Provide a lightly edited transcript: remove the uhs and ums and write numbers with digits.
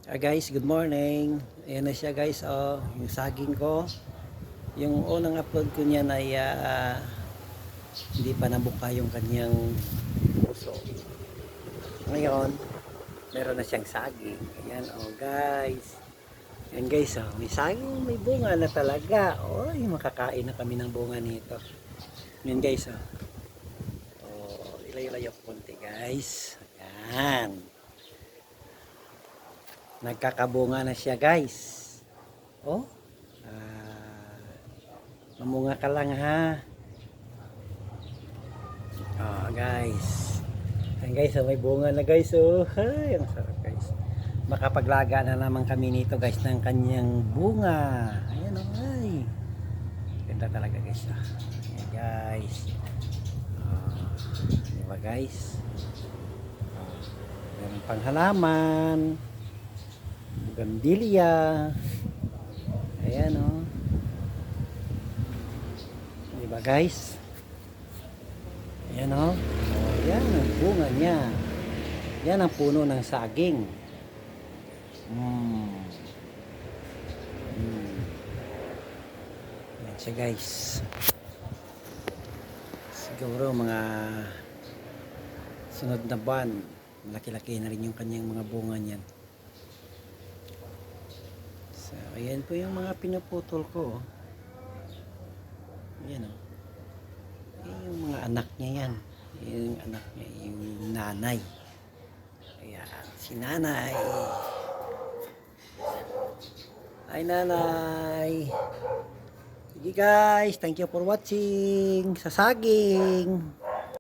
Guys, good morning. Ayan na siya guys, oh, yung saging ko. Yung unang upload ko niyan ay hindi pa nabuka yung kanyang puso. Ngayon, meron na siyang saging. Ayan, oh guys. Ayan guys, oh, may saging, may bunga na talaga. Oh, makakain na kami ng bunga nito. Ayan guys, oh. Oh, ilayo-layo konti guys. Ayan. Nagkakabunga na siya guys. Oh, mamunga ka lang ha. Oh guys. Ayan guys, oh, may bunga na guys. Oh, ay, ang sarap guys. Makapaglaga na naman kami nito guys ng kanyang bunga. Ayan oh, ay. Ganda talaga guys. Oh. Ayan guys. Oh, diba guys? Oh, meron pang halaman. Bugambilya. Ayan oh. Diba guys? Ayan o. Oh, yan ang bunga niya. Yan ang puno ng saging. Mm. Mm. Yan siya guys. Siguro mga sunod na buwan, malaki-laki na rin yung kanyang mga bunga niyan. So, ayan po yung mga pinuputol ko. Ayan o. Yung mga anak niya yan. Yung anak niya, yung nanay. Ayan, si nanay. Hi nanay. Sige guys, thank you for watching sa saging.